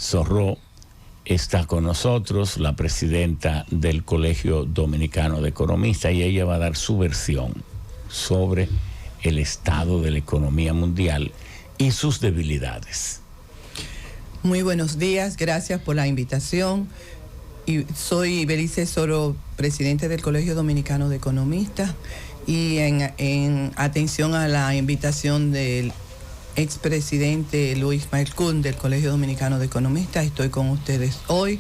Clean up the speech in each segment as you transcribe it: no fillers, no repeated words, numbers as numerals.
Zorró, está con nosotros, la presidenta del Colegio Dominicano de Economistas, y ella va a dar su versión sobre el estado de la economía mundial y sus debilidades. Muy buenos días, gracias por la invitación. Y soy Belice Zorró, presidente del Colegio Dominicano de Economistas, y en atención a la invitación del expresidente Luis Malcún del Colegio Dominicano de Economistas, estoy con ustedes hoy.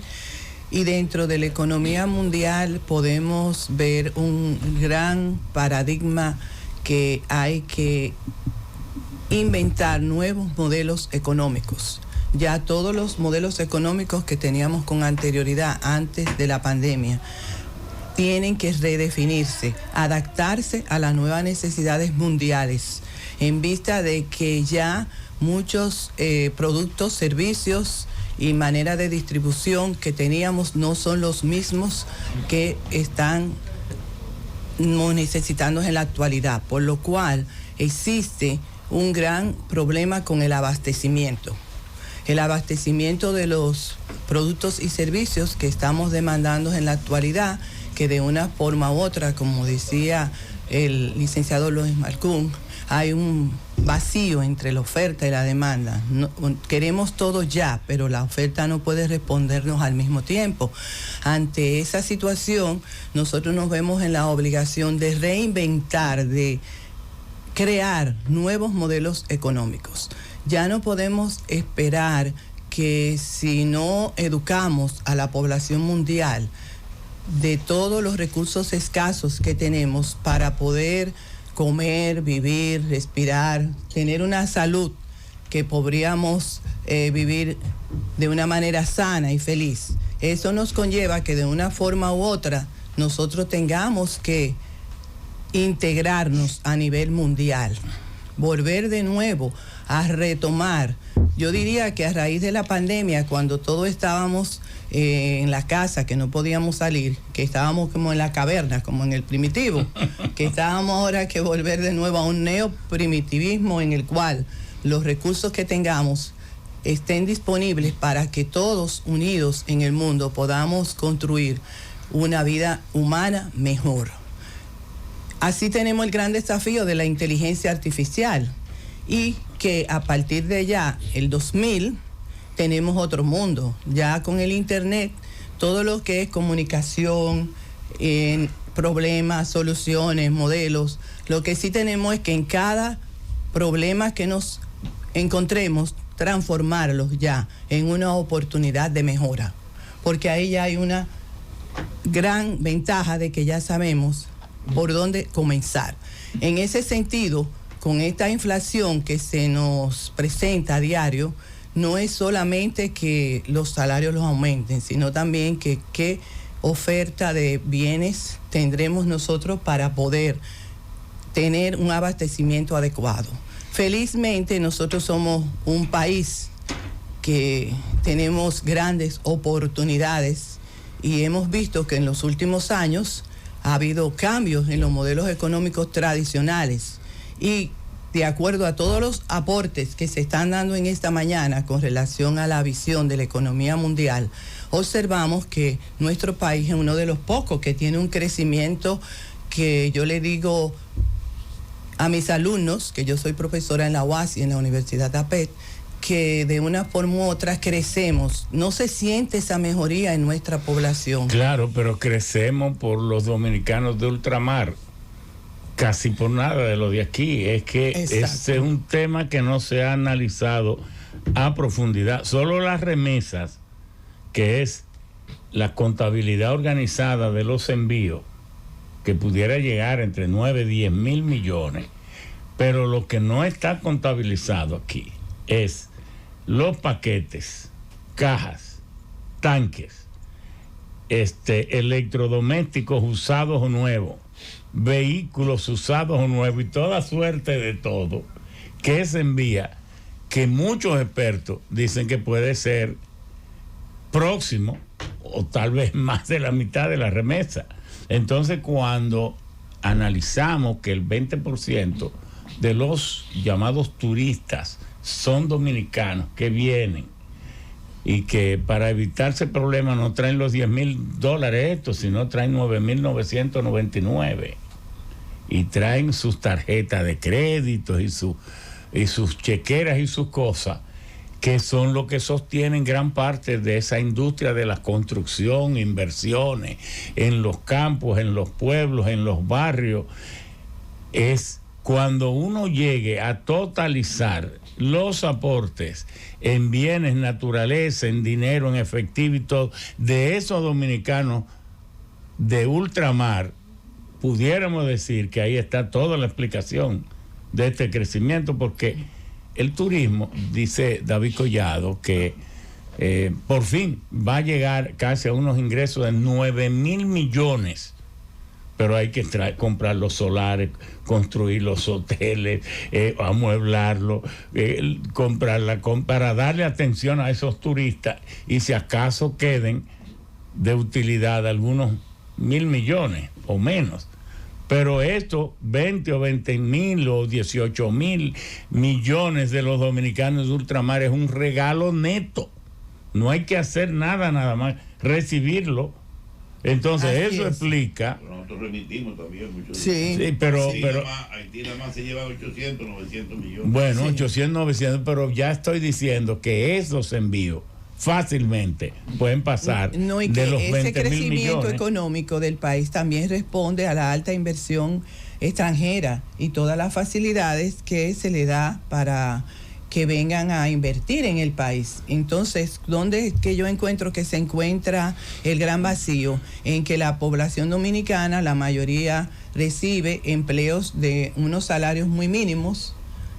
Y dentro de la economía mundial podemos ver un gran paradigma que hay que inventar nuevos modelos económicos. Ya todos los modelos económicos que teníamos con anterioridad antes de la pandemia tienen que redefinirse, adaptarse a las nuevas necesidades mundiales, en vista de que ya muchos productos, servicios y manera de distribución que teníamos no son los mismos que están necesitando en la actualidad, por lo cual existe un gran problema con el abastecimiento. El abastecimiento de los productos y servicios que estamos demandando en la actualidad, que de una forma u otra, como decía el licenciado Luis Malcún, hay un vacío entre la oferta y la demanda. No, queremos todo ya, pero la oferta no puede respondernos al mismo tiempo. Ante esa situación, nosotros nos vemos en la obligación de reinventar, de crear nuevos modelos económicos. Ya no podemos esperar que si no educamos a la población mundial de todos los recursos escasos que tenemos para poder comer, vivir, respirar, tener una salud que podríamos vivir de una manera sana y feliz. Eso nos conlleva que de una forma u otra nosotros tengamos que integrarnos a nivel mundial, volver de nuevo a retomar. Yo diría que a raíz de la pandemia, cuando todos estábamos en la casa, que no podíamos salir, que estábamos como en la caverna, como en el primitivo, que estábamos ahora que volver de nuevo a un neoprimitivismo en el cual los recursos que tengamos estén disponibles para que todos unidos en el mundo podamos construir una vida humana mejor. Así tenemos el gran desafío de la inteligencia artificial, y que a partir de ya, el 2000, tenemos otro mundo. Ya con el internet, todo lo que es comunicación, problemas, soluciones, modelos, lo que sí tenemos es que en cada problema que nos encontremos, transformarlos ya en una oportunidad de mejora. Porque ahí ya hay una gran ventaja de que ya sabemos por dónde comenzar. En ese sentido, con esta inflación que se nos presenta a diario, no es solamente que los salarios los aumenten, sino también que qué oferta de bienes tendremos nosotros para poder tener un abastecimiento adecuado. Felizmente nosotros somos un país que tenemos grandes oportunidades y hemos visto que en los últimos años ha habido cambios en los modelos económicos tradicionales, y de acuerdo a todos los aportes que se están dando en esta mañana con relación a la visión de la economía mundial, observamos que nuestro país es uno de los pocos que tiene un crecimiento que yo le digo a mis alumnos, que yo soy profesora en la UASI, en la Universidad de APET, que de una forma u otra crecemos. No se siente esa mejoría en nuestra población. Claro, pero crecemos por los dominicanos de ultramar. Casi por nada de lo de aquí. Es que ese es un tema que no se ha analizado a profundidad. Solo las remesas, que es la contabilidad organizada de los envíos, que pudiera llegar entre 9 y 10 mil millones. Pero lo que no está contabilizado aquí es los paquetes, cajas, tanques, electrodomésticos usados o nuevos, vehículos usados o nuevos y toda suerte de todo que se envía, que muchos expertos dicen que puede ser próximo o tal vez más de la mitad de la remesa. Entonces, cuando analizamos que el 20% de los llamados turistas son dominicanos que vienen y que para evitarse problemas no traen los $10,000 estos, sino traen 9,999 y traen sus tarjetas de crédito y sus chequeras y sus cosas, que son lo que sostienen gran parte de esa industria de la construcción, inversiones en los campos, en los pueblos, en los barrios. Es cuando uno llegue a totalizar los aportes en bienes, naturaleza, en dinero, en efectivo y todo, de esos dominicanos de ultramar, pudiéramos decir que ahí está toda la explicación de este crecimiento, porque el turismo, dice David Collado, que por fin va a llegar casi a unos ingresos de 9,000 millones, pero hay que comprar los solares, construir los hoteles, amueblarlos, para darle atención a esos turistas y si acaso queden de utilidad algunos 1,000 millones o menos. Pero estos 20,000 o 18,000 millones de los dominicanos de ultramar es un regalo neto. No hay que hacer nada más, recibirlo. Entonces así eso explica. Pero nosotros remitimos también muchos. Sí, pero Haití nada más se lleva 800, 900 millones. Bueno, sí. 800, 900, pero ya estoy diciendo que esos envíos fácilmente pueden pasar de los 20,000 millones. Ese crecimiento económico del país también responde a la alta inversión extranjera y todas las facilidades que se le da para que vengan a invertir en el país. Entonces, ¿dónde es que yo encuentro que se encuentra el gran vacío? En que la población dominicana, la mayoría recibe empleos de unos salarios muy mínimos,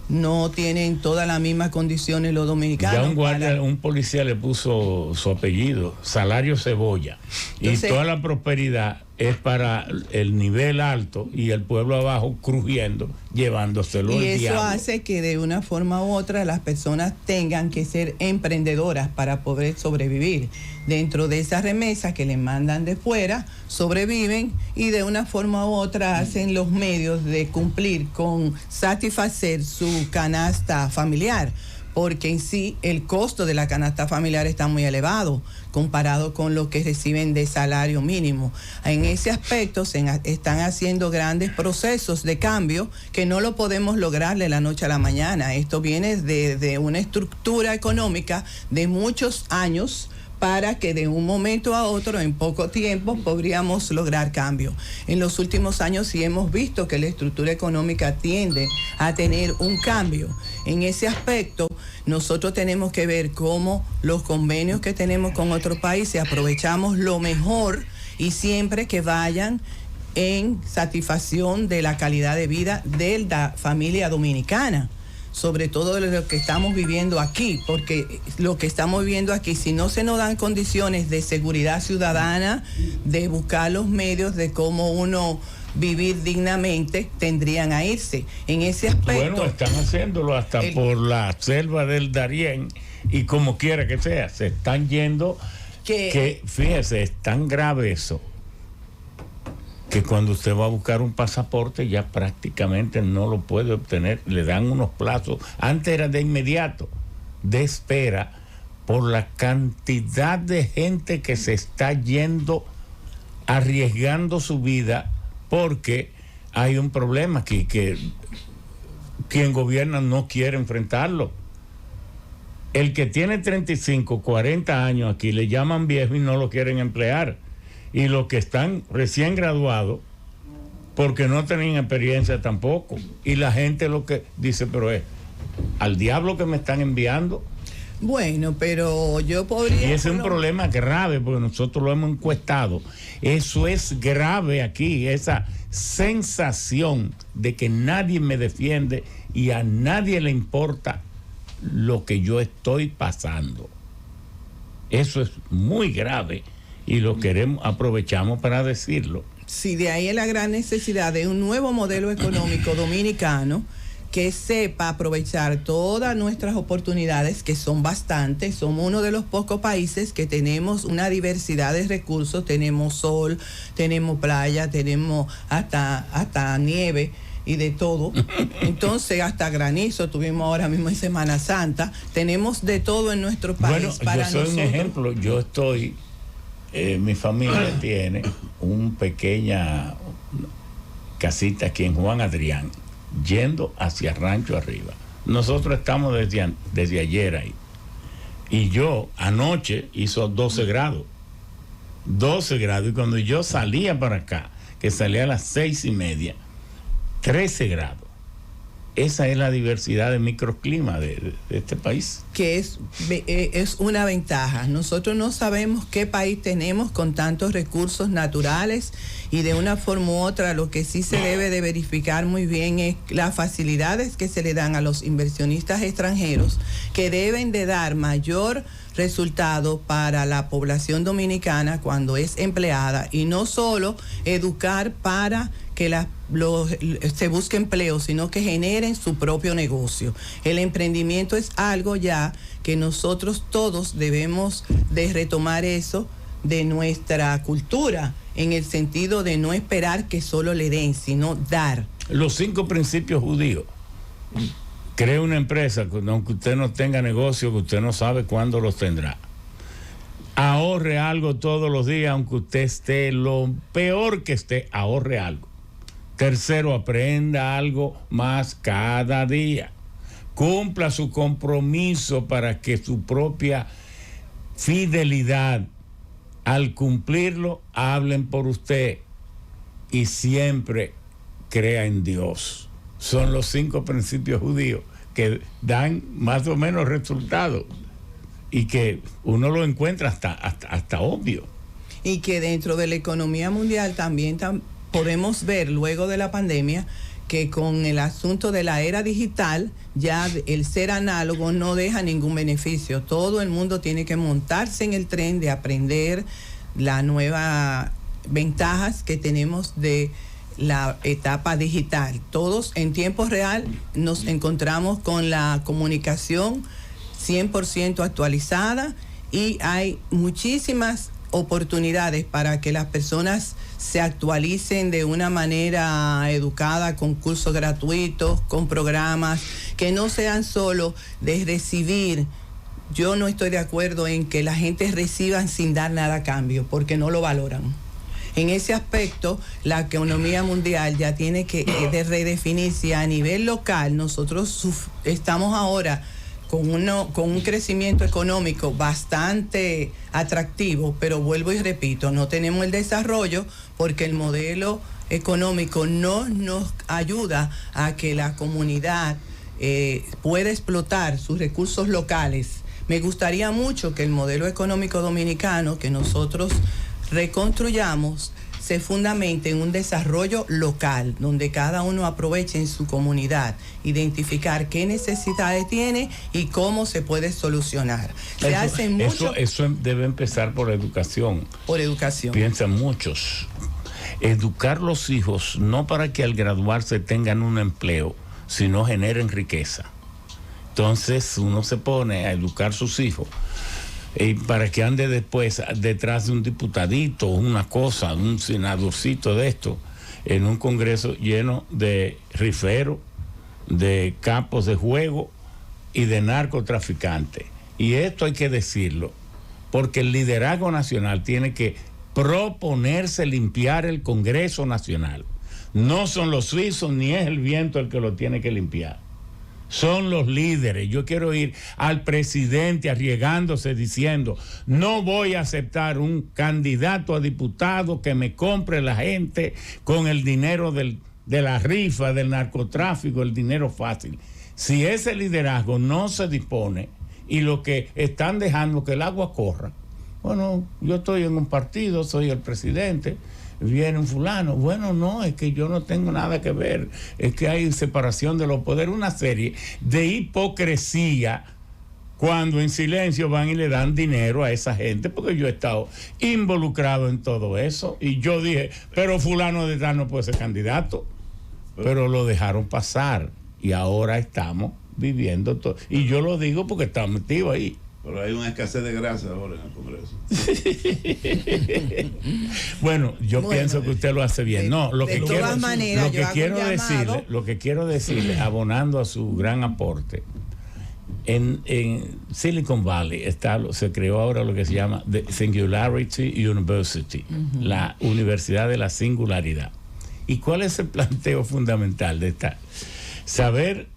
no tienen todas las mismas condiciones los dominicanos. Ya un policía le puso su apellido, Salario Cebolla. Entonces, y toda la prosperidad es para el nivel alto y el pueblo abajo crujiendo, llevándoselo el diablo. Y eso hace que de una forma u otra las personas tengan que ser emprendedoras para poder sobrevivir. Dentro de esas remesas que les mandan de fuera, sobreviven y de una forma u otra hacen los medios de cumplir con satisfacer su canasta familiar, porque en sí el costo de la canasta familiar está muy elevado comparado con lo que reciben de salario mínimo. En ese aspecto se están haciendo grandes procesos de cambio que no lo podemos lograr de la noche a la mañana. Esto viene de una estructura económica de muchos años, para que de un momento a otro, en poco tiempo, podríamos lograr cambio. En los últimos años sí hemos visto que la estructura económica tiende a tener un cambio. En ese aspecto, nosotros tenemos que ver cómo los convenios que tenemos con otros países aprovechamos lo mejor y siempre que vayan en satisfacción de la calidad de vida de la familia dominicana, sobre todo lo que estamos viviendo aquí, porque lo que estamos viviendo aquí, si no se nos dan condiciones de seguridad ciudadana, de buscar los medios de cómo uno vivir dignamente, tendrían a irse. En ese aspecto... Bueno, están haciéndolo hasta por la selva del Darién y como quiera que sea, se están yendo, que fíjese, es tan grave eso, que cuando usted va a buscar un pasaporte ya prácticamente no lo puede obtener, le dan unos plazos, antes era de inmediato, de espera, por la cantidad de gente que se está yendo, arriesgando su vida, porque hay un problema aquí, que quien gobierna no quiere enfrentarlo. El que tiene 35, 40 años aquí le llaman viejo y no lo quieren emplear. Y los que están recién graduados, porque no tenían experiencia tampoco. Y la gente lo que dice, pero es al diablo que me están enviando. Bueno, pero yo podría... Y ese es un problema grave, porque nosotros lo hemos encuestado. Eso es grave aquí, esa sensación de que nadie me defiende y a nadie le importa lo que yo estoy pasando. Eso es muy grave. Y lo aprovechamos para decirlo. Sí, de ahí es la gran necesidad de un nuevo modelo económico dominicano que sepa aprovechar todas nuestras oportunidades, que son bastantes. Somos uno de los pocos países que tenemos una diversidad de recursos. Tenemos sol, tenemos playa, tenemos hasta nieve. y de todo. Entonces, hasta granizo tuvimos ahora mismo en Semana Santa. Tenemos de todo en nuestro país. Bueno, para yo soy nosotros. un ejemplo. Yo estoy, mi familia tiene una pequeña casita aquí en Juan Adrián, yendo hacia Rancho Arriba. Nosotros estamos desde ayer ahí. Y yo anoche hizo 12 grados. 12 grados. Y cuando yo salía para acá, que salía a las 6:30, 13 grados. Esa es la diversidad de microclima de este país. Que es una ventaja. Nosotros no sabemos qué país tenemos con tantos recursos naturales y de una forma u otra lo que sí se debe de verificar muy bien es las facilidades que se le dan a los inversionistas extranjeros que deben de dar mayor resultado para la población dominicana cuando es empleada y no solo educar para que se busque empleo, sino que generen su propio negocio. El emprendimiento es algo ya que nosotros todos debemos de retomar eso de nuestra cultura, en el sentido de no esperar que solo le den, sino dar. Los 5 principios judíos. Cree una empresa, aunque usted no tenga negocio, que usted no sabe cuándo los tendrá. Ahorre algo todos los días, aunque usted esté lo peor que esté, ahorre algo. Tercero, aprenda algo más cada día. Cumpla su compromiso para que su propia fidelidad, al cumplirlo, hablen por usted. Y siempre crea en Dios. Son los 5 principios judíos que dan más o menos resultados y que uno lo encuentra hasta obvio. Y que dentro de la economía mundial también podemos ver luego de la pandemia que con el asunto de la era digital ya el ser análogo no deja ningún beneficio. Todo el mundo tiene que montarse en el tren de aprender las nuevas ventajas que tenemos de la etapa digital. Todos en tiempo real nos encontramos con la comunicación 100% actualizada y hay muchísimas oportunidades para que las personas se actualicen de una manera educada, con cursos gratuitos, con programas que no sean solo de recibir. Yo no estoy de acuerdo en que la gente reciba sin dar nada a cambio, porque no lo valoran. En ese aspecto, la economía mundial ya tiene que redefinirse a nivel local. Nosotros estamos ahora con un crecimiento económico bastante atractivo, pero vuelvo y repito, no tenemos el desarrollo porque el modelo económico no nos ayuda a que la comunidad pueda explotar sus recursos locales. Me gustaría mucho que el modelo económico dominicano que nosotros reconstruyamos se fundamente en un desarrollo local, donde cada uno aproveche en su comunidad, identificar qué necesidades tiene y cómo se puede solucionar. Eso debe empezar por educación. Por educación. Piensan muchos. Educar los hijos no para que al graduarse tengan un empleo, sino generen riqueza. Entonces uno se pone a educar a sus hijos para que ande después detrás de un diputadito, una cosa, un senadorcito de esto, en un congreso lleno de riferos, de campos de juego y de narcotraficantes. Y esto hay que decirlo, porque el liderazgo nacional tiene que proponerse limpiar el Congreso Nacional. No son los suizos ni es el viento el que lo tiene que limpiar. Son los líderes. Yo quiero ir al presidente arriesgándose diciendo: no voy a aceptar un candidato a diputado que me compre la gente con el dinero de la rifa, del narcotráfico, el dinero fácil. Si ese liderazgo no se dispone y lo que están dejando que el agua corra, bueno, yo estoy en un partido, soy el presidente, viene un fulano, bueno, no, es que yo no tengo nada que ver, es que hay separación de los poderes, una serie de hipocresía cuando en silencio van y le dan dinero a esa gente, porque yo he estado involucrado en todo eso y yo dije, pero fulano de tal no puede ser candidato, pero lo dejaron pasar y ahora estamos viviendo todo, y yo lo digo porque estamos metidos ahí. Pero hay una escasez de grasa ahora en el Congreso. Bueno, pienso que usted lo hace bien. No, lo que quiero decirle, abonando a su gran aporte, en Silicon Valley se creó ahora lo que se llama The Singularity University, la Universidad de la Singularidad. ¿Y cuál es el planteo fundamental de esta? Saber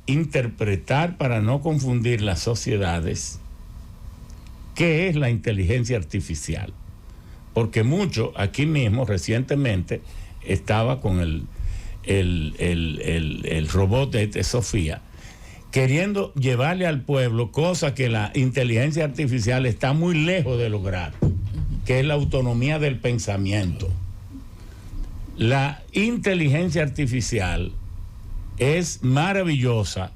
interpretar para no confundir las sociedades qué es la inteligencia artificial. Porque mucho, aquí mismo, recientemente, estaba con el robot de Sofía, queriendo llevarle al pueblo cosa que la inteligencia artificial está muy lejos de lograr, que es la autonomía del pensamiento. La inteligencia artificial es maravillosa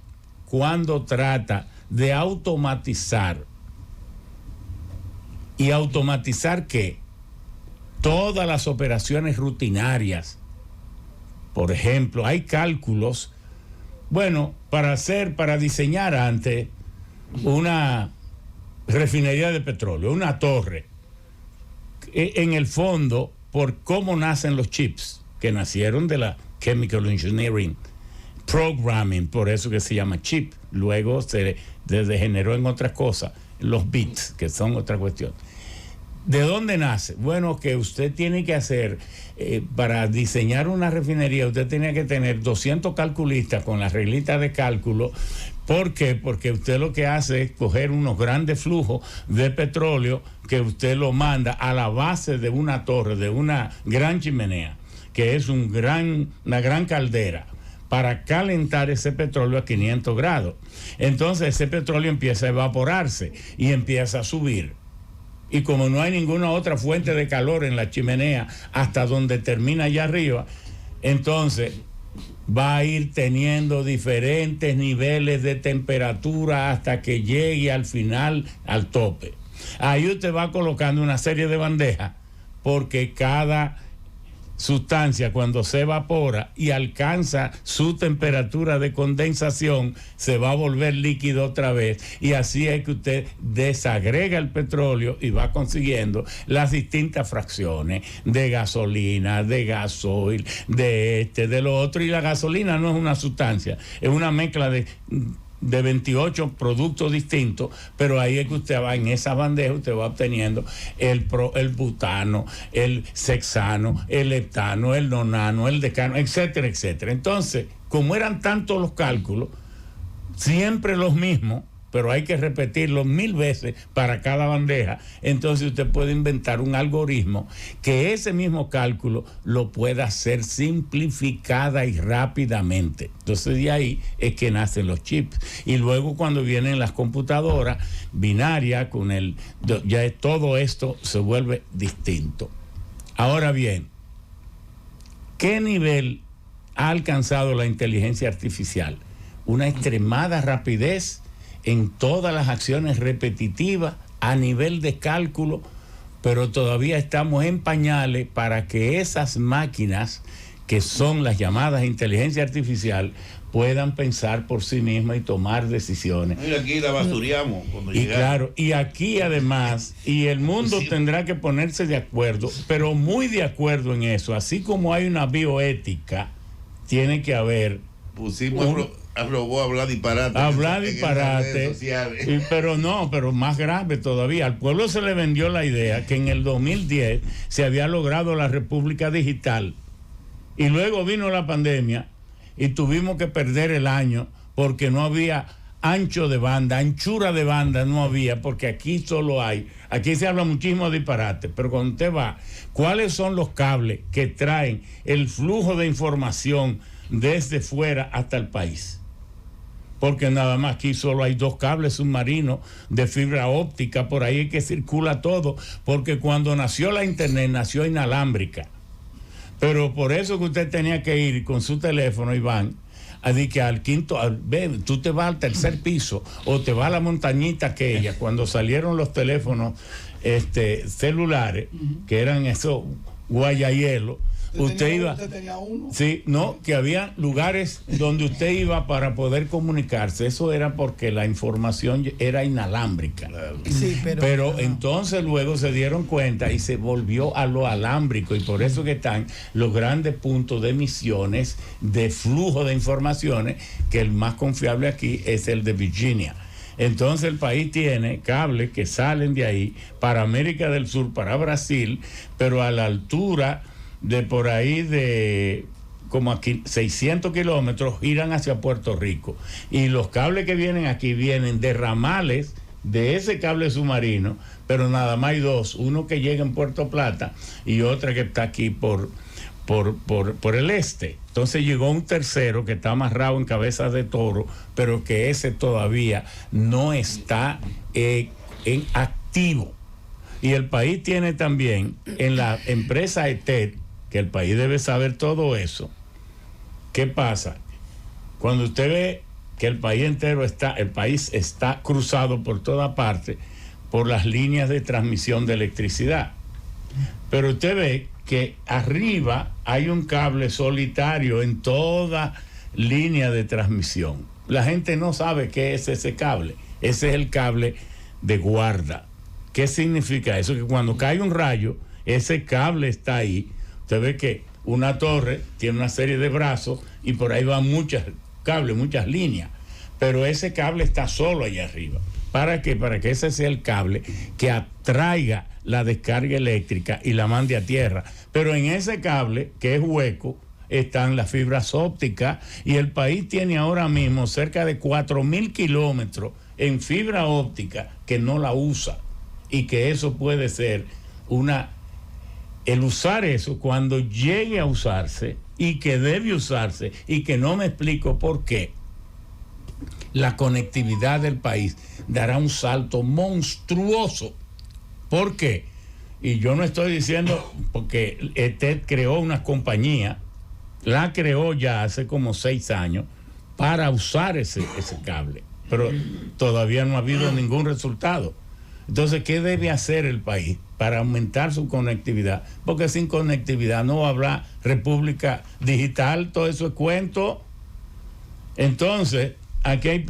cuando trata de automatizar. ¿Y automatizar qué? Todas las operaciones rutinarias. Por ejemplo, hay cálculos, bueno, para diseñar antes una refinería de petróleo, una torre, en el fondo, por cómo nacen los chips, que nacieron de la Chemical Engineering, Programming, por eso que se llama chip. Luego se degeneró en otras cosas, los bits, que son otra cuestión. ¿De dónde nace? Bueno, que usted tiene que hacer, para diseñar una refinería, usted tenía que tener 200 calculistas con las reglitas de cálculo. ¿Por qué? Porque usted lo que hace es coger unos grandes flujos de petróleo que usted lo manda a la base de una torre, de una gran chimenea, que es una gran caldera, para calentar ese petróleo a 500 grados. Entonces ese petróleo empieza a evaporarse y empieza a subir. Y como no hay ninguna otra fuente de calor en la chimenea hasta donde termina allá arriba, entonces va a ir teniendo diferentes niveles de temperatura hasta que llegue al final al tope. Ahí usted va colocando una serie de bandejas, porque cada sustancia, cuando se evapora y alcanza su temperatura de condensación, se va a volver líquido otra vez, y así es que usted desagrega el petróleo y va consiguiendo las distintas fracciones de gasolina, de gasoil, de lo otro. Y la gasolina no es una sustancia, es una mezcla de 28 productos distintos, pero ahí es que usted va en esa bandeja, usted va obteniendo el butano, el hexano, el heptano, el nonano, el decano, etcétera, etcétera. Entonces, como eran tantos los cálculos, siempre los mismos, pero hay que repetirlo 1000 veces para cada bandeja, entonces usted puede inventar un algoritmo que ese mismo cálculo lo pueda hacer simplificada y rápidamente. Entonces de ahí es que nacen los chips. Y luego cuando vienen las computadoras binarias, ya todo esto se vuelve distinto. Ahora bien, ¿qué nivel ha alcanzado la inteligencia artificial? Una extremada rapidez en todas las acciones repetitivas a nivel de cálculo, pero todavía estamos en pañales para que esas máquinas, que son las llamadas inteligencia artificial, puedan pensar por sí mismas y tomar decisiones. Mira, aquí la basureamos cuando llegamos. Claro, y aquí además, y el mundo tendrá que ponerse de acuerdo, pero muy de acuerdo en eso. Así como hay una bioética, tiene que haber... Robó hablar disparate. Hablar disparate. Pero más grave todavía. Al pueblo se le vendió la idea que en el 2010 se había logrado la República Digital. Y luego vino la pandemia y tuvimos que perder el año porque no había ancho de banda, anchura de banda no había, porque aquí solo hay. Aquí se habla muchísimo de disparate, pero cuando usted va, ¿cuáles son los cables que traen el flujo de información desde fuera hasta el país? Porque nada más aquí solo hay 2 cables submarinos de fibra óptica, por ahí es que circula todo, porque cuando nació la internet nació inalámbrica. Pero por eso que usted tenía que ir con su teléfono, Iván, que al quinto, tú te vas al tercer piso o te vas a la montañita aquella, cuando salieron los teléfonos celulares, que eran esos guayahielo, usted iba, sí, no, que había lugares donde usted iba para poder comunicarse. Eso era porque la información era inalámbrica. Sí, pero entonces luego se dieron cuenta y se volvió a lo alámbrico, y por eso que están los grandes puntos de emisiones de flujo de informaciones, que el más confiable aquí es el de Virginia. Entonces el país tiene cables que salen de ahí para América del Sur, para Brasil, pero a la altura de por ahí de como aquí 600 kilómetros giran hacia Puerto Rico. Y los cables que vienen aquí vienen de ramales de ese cable submarino, pero nada más hay dos, uno que llega en Puerto Plata y otra que está aquí por el este. Entonces llegó un tercero que está amarrado en Cabezas de Toro, pero que ese todavía no está en activo. Y el país tiene también en la empresa ETED, que el país debe saber todo eso. ¿Qué pasa? Cuando usted ve que el país entero está cruzado por toda parte por las líneas de transmisión de electricidad, pero usted ve que arriba hay un cable solitario en toda línea de transmisión. La gente no sabe qué es ese cable. Ese es el cable de guarda. ¿Qué significa eso? Que cuando cae un rayo, ese cable está ahí. Usted ve que una torre tiene una serie de brazos y por ahí van muchos cables, muchas líneas. Pero ese cable está solo allá arriba. ¿Para qué? Para que ese sea el cable que atraiga la descarga eléctrica y la mande a tierra. Pero en ese cable, que es hueco, están las fibras ópticas, y el país tiene ahora mismo cerca de 4.000 kilómetros en fibra óptica que no la usa, y que eso puede ser el usar eso cuando llegue a usarse, y que debe usarse, y que no me explico por qué. La conectividad del país dará un salto monstruoso. ¿Por qué? Y yo no estoy diciendo porque ETED creó una compañía, la creó ya hace como 6 años para usar ese cable, pero todavía no ha habido ningún resultado. Entonces, ¿qué debe hacer el país para aumentar su conectividad? Porque sin conectividad no habrá república digital, todo eso es cuento. Entonces, aquí hay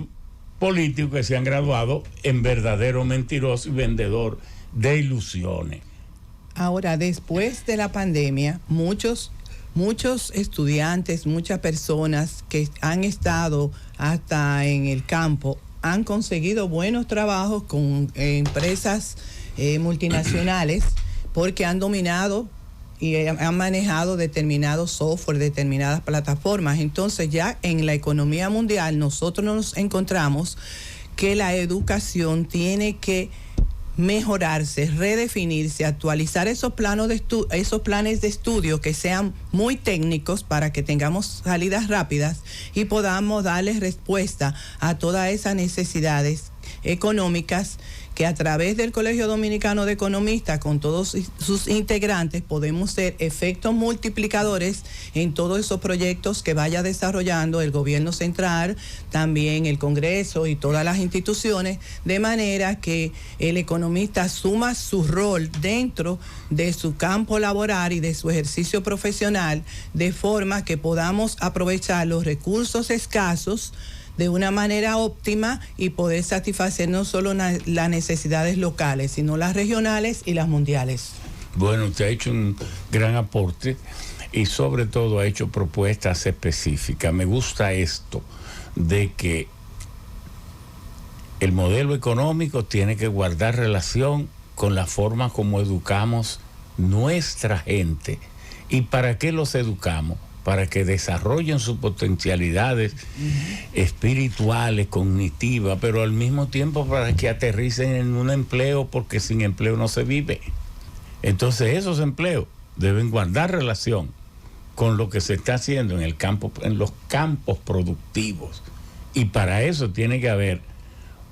políticos que se han graduado en verdadero mentiroso y vendedor de ilusiones. Ahora, después de la pandemia, muchos estudiantes, muchas personas que han estado hasta en el campo han conseguido buenos trabajos con empresas multinacionales, porque han dominado y han manejado determinados software, determinadas plataformas. Entonces ya en la economía mundial nosotros nos encontramos que la educación tiene que mejorarse, redefinirse, actualizar esos planes de estudio que sean muy técnicos para que tengamos salidas rápidas y podamos darles respuesta a todas esas necesidades económicas que a través del Colegio Dominicano de Economistas, con todos sus integrantes, podemos ser efectos multiplicadores en todos esos proyectos que vaya desarrollando el gobierno central, también el Congreso y todas las instituciones, de manera que el economista asuma su rol dentro de su campo laboral y de su ejercicio profesional, de forma que podamos aprovechar los recursos escasos de una manera óptima y poder satisfacer no solo las necesidades locales, sino las regionales y las mundiales. Bueno, usted ha hecho un gran aporte y sobre todo ha hecho propuestas específicas. Me gusta esto de que el modelo económico tiene que guardar relación con la forma como educamos nuestra gente. ¿Y para qué los educamos? Para que desarrollen sus potencialidades espirituales, cognitivas, pero al mismo tiempo para que aterricen en un empleo, porque sin empleo no se vive. Entonces esos empleos deben guardar relación con lo que se está haciendo en el campo, en los campos productivos. Y para eso tiene que haber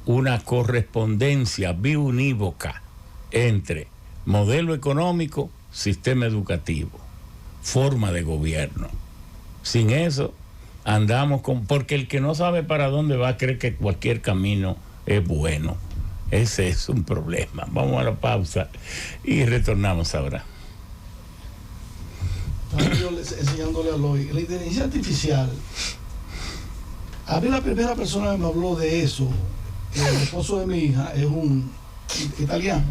una correspondencia biunívoca entre modelo económico, sistema educativo, forma de gobierno. Sin eso andamos porque el que no sabe para dónde va cree que cualquier camino es bueno. Ese es un problema. Vamos a la pausa y retornamos ahora. estaba yo enseñándole a Loy, la inteligencia artificial. A mí la primera persona que me habló de eso, el esposo de mi hija, es un italiano.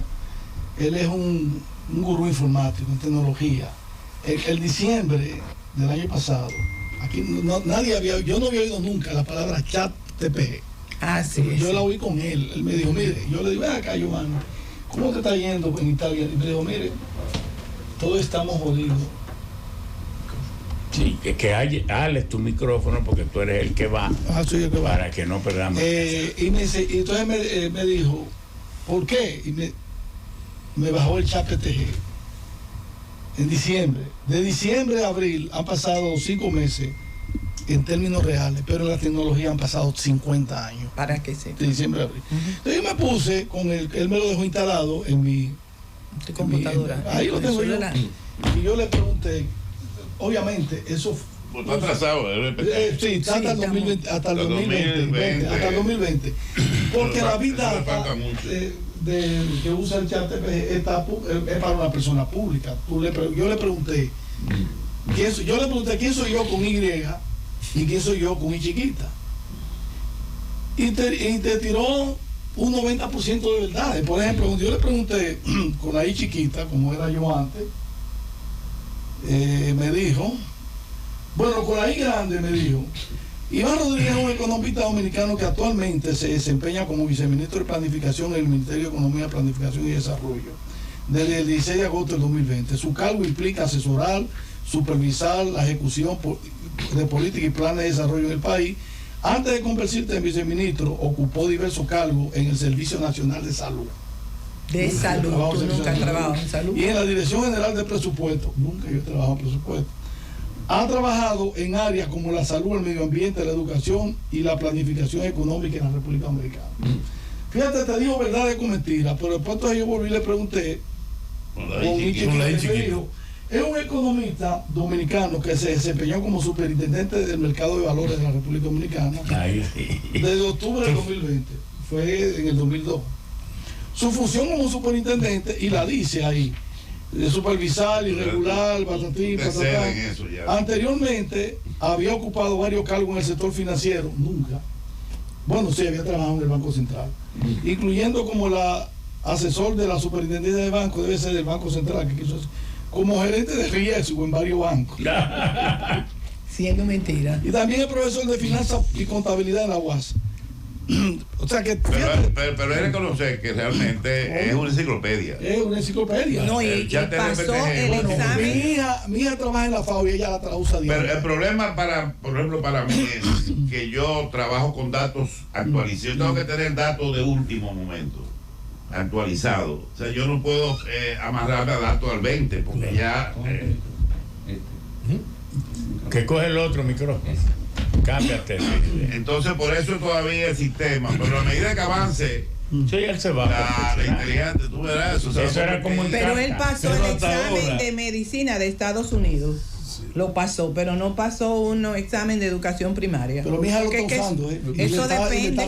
Él es un gurú informático en tecnología. El diciembre del año pasado, aquí yo no había oído nunca la palabra chat TP. Sí, yo la oí con él. Él me dijo, mire, yo le digo, ven acá, Giovanni, ¿cómo te está yendo en Italia? Y me dijo, mire, todos estamos jodidos. Sí, es que Alex tu micrófono porque tú eres el que va, Soy el que va. Para que no perdamos. Y entonces me dijo, ¿por qué? Y me bajó el chat PTG en diciembre. De diciembre a abril han pasado 5 meses en términos reales, pero en la tecnología han pasado 50 años. Para que se. De diciembre a abril. Entonces yo me puse con él me lo dejó instalado en mi computadora. Ahí lo tengo yo. Y yo le pregunté, obviamente, eso pues está atrasado, sí, está hasta el 2020, hasta el 2020. Porque la vida que usa el chat es para una persona pública. Yo le pregunté quién soy yo con Y y quién soy yo con I chiquita. Y te tiró un 90% de verdades. Por ejemplo, cuando yo le pregunté con la I chiquita, como era yo antes, me dijo, bueno, con la I grande me dijo, Iván Rodríguez es un economista dominicano que actualmente se desempeña como viceministro de Planificación en el Ministerio de Economía, Planificación y Desarrollo desde el 16 de agosto del 2020. Su cargo implica asesorar, supervisar la ejecución de políticas y planes de desarrollo en el país. Antes de convertirse en viceministro, ocupó diversos cargos en el Servicio Nacional de Salud. De salud, tú nunca has trabajado en salud. Y en la Dirección General de Presupuesto, nunca yo he trabajado en presupuesto. Ha trabajado en áreas como la salud, el medio ambiente, la educación y la planificación económica en la República Dominicana. Fíjate, te digo verdades con mentiras, pero después entonces yo volví y le pregunté, es un economista dominicano que se desempeñó como superintendente del mercado de valores de la República Dominicana desde octubre del 2020, fue en el 2002. Su función como superintendente, y la dice ahí, de supervisar y regular, patatín, patatán. Anteriormente había ocupado varios cargos en el sector financiero, nunca. Bueno, sí, había trabajado en el Banco Central, incluyendo como asesor de la superintendencia de banco, debe ser del Banco Central, que quiso hacer, como gerente de riesgo en varios bancos. Siendo mentira. Y también es profesor de finanzas y contabilidad en la UAS. O sea que pero es reconocer que realmente es una enciclopedia. Es una enciclopedia. No, y pasó el examen. Mi hija trabaja en la FAO y ella la traduce a diario. Pero el problema por ejemplo, para mí es que yo trabajo con datos actualizados. Yo tengo que tener datos de último momento, actualizados. O sea, yo no puedo amarrarme a datos al 20, porque ya... que coge el otro micrófono. Cámbiate. Entonces, por eso todavía el sistema, pero a medida que avance, sí, él se va. La inteligente, tú verás eso era como pero él pasó el examen de medicina de Estados Unidos. Lo pasó, pero no pasó un examen de educación primaria. Pero mi hija lo está usando, eso depende.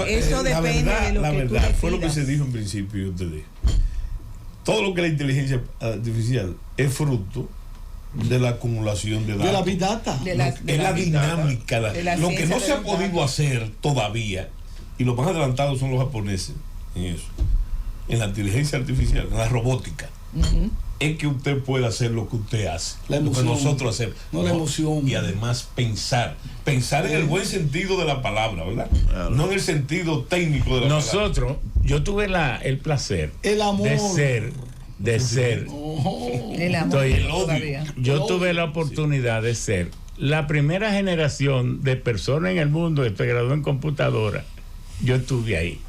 Eso depende de lo la que verdad, tú decidas. fue lo que se dijo en principio. Ustedes. Todo lo que la inteligencia artificial es fruto de la acumulación de datos. De la big data. Es la dinámica. Lo que no se ha podido hacer todavía, y los más adelantados son los japoneses en eso, en la inteligencia artificial, en la robótica, es que usted puede hacer lo que usted hace, la emoción, lo que nosotros hacemos. No la emoción. Y además pensar en el buen sentido de la palabra, ¿verdad? Claro. No en el sentido técnico de la nosotros, palabra. Yo tuve el placer el amor. de ser el amor yo tuve la oportunidad de ser la primera generación de personas en el mundo que se graduó en computadora. Yo estuve ahí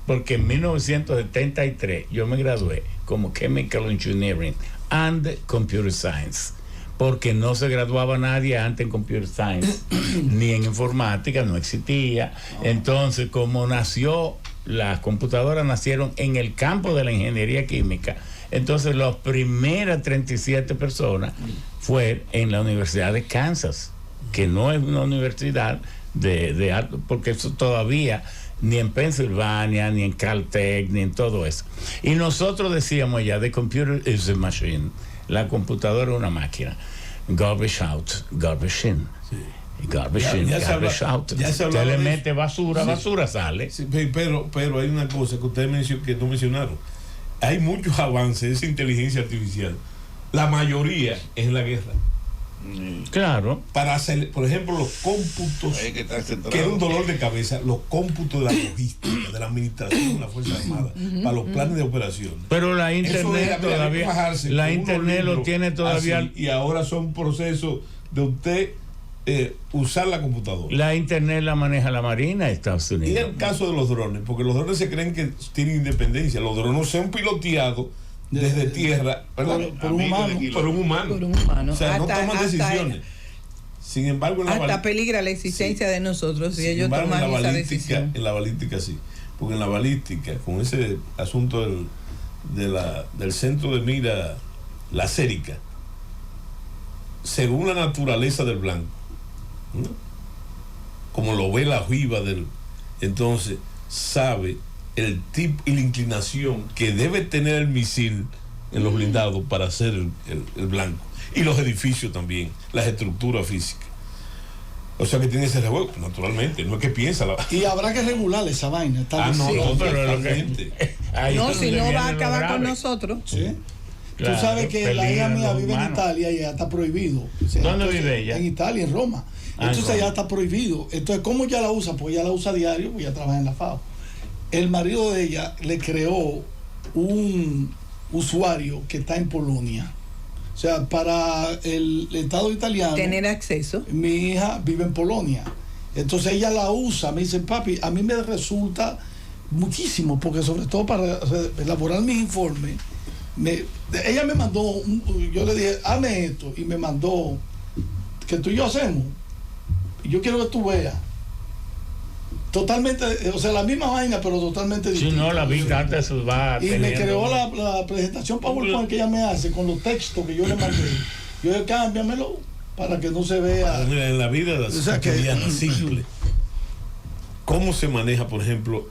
porque en 1973 yo me gradué como Chemical Engineering and Computer Science, porque no se graduaba nadie antes en Computer Science ni en informática, no existía. Entonces, como las computadoras nacieron en el campo de la ingeniería química, entonces las primeras 37 personas fue en la Universidad de Kansas, que no es una universidad de alto, porque eso todavía ni en Pensilvania, ni en Caltech, ni en todo eso. Y nosotros decíamos ya, the computer is a machine, la computadora es una máquina. garbage out, garbage in. Sí. Garbage in, garbage out. Usted le mete basura, sí, basura sale. Sí, pero hay una cosa que ustedes que no mencionaron. Hay muchos avances de esa inteligencia artificial. La mayoría es en la guerra. Claro. Para hacer, por ejemplo, los cómputos, que es un dolor de cabeza, los cómputos de la logística, de la administración de la Fuerza Armada, para los planes de operación. Pero la internet todavía, la internet lo tiene todavía. Así, y ahora son procesos de usted usar la computadora. La internet la maneja la Marina de Estados Unidos. Y el caso de los drones, porque los drones se creen que tienen independencia. Los drones son piloteados desde tierra, por un humano. O sea, no toman decisiones. Sin embargo, hasta peligra la existencia de nosotros si ellos toman esa decisión. En la balística sí, porque en la balística, con ese asunto del centro de mira, la sérica, según la naturaleza del blanco, ¿no? Como lo ve la ojiva entonces sabe el tipo y la inclinación que debe tener el misil en los blindados para hacer el blanco, y los edificios también, las estructuras físicas. O sea que tiene ese revuelo, naturalmente, no es que piensa y habrá que regular esa vaina. No, si no va a acabar con nosotros. Sí. Claro, tú sabes que la hija mía vive en Italia y ya está prohibido. ¿Dónde vive ella? En Italia, en Roma. Entonces ya está prohibido. Entonces, ¿cómo ya la usa? Pues ya la usa diario, pues ya trabaja en la FAO. El marido de ella le creó un usuario que está en Polonia. O sea, para el Estado italiano, tener acceso. Mi hija vive en Polonia. Entonces ella la usa. Me dice, papi, a mí me resulta muchísimo, porque sobre todo para elaborar mis informes, ella me mandó, yo le dije, hazme esto, y me mandó, que tú y yo hacemos, y yo quiero que tú veas. Totalmente, o sea, la misma vaina, pero totalmente distinta. Si no, la Big Data va y me creó la presentación PowerPoint que ella me hace con los textos que yo le mandé. Yo dije, cámbiamelo para que no se vea. En la vida cotidiana, simple. ¿Cómo se maneja, por ejemplo,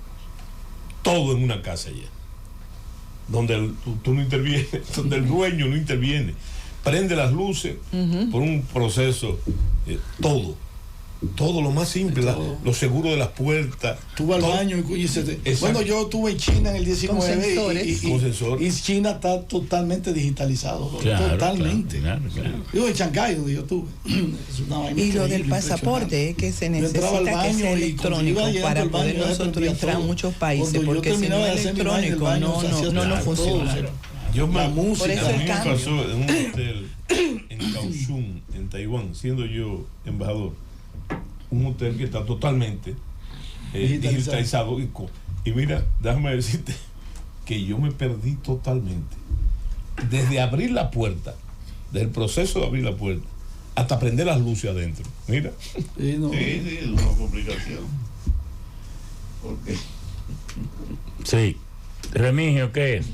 todo en una casa ya? Donde tú no intervienes, donde el dueño no interviene. Prende las luces por un proceso, todo lo más simple, los seguros de las puertas. Tú vas al baño y bueno, yo estuve en China en el 19 y China está totalmente digitalizado. Claro, totalmente. Claro. Yo en Shanghái, donde yo estuve. Y lo del pasaporte es que se necesita que sea electrónico para poder nosotros entrar a muchos países, porque si no es electrónico no funciona. Yo me pasó en un hotel en Kaohsiung, en Taiwán, siendo yo embajador, un hotel que está totalmente digitalizado y mira, déjame decirte que yo me perdí totalmente desde abrir la puerta, desde el proceso de abrir la puerta hasta prender las luces adentro. Mira, sí, es una complicación. ¿Por qué? Sí. Remigio, ¿qué es?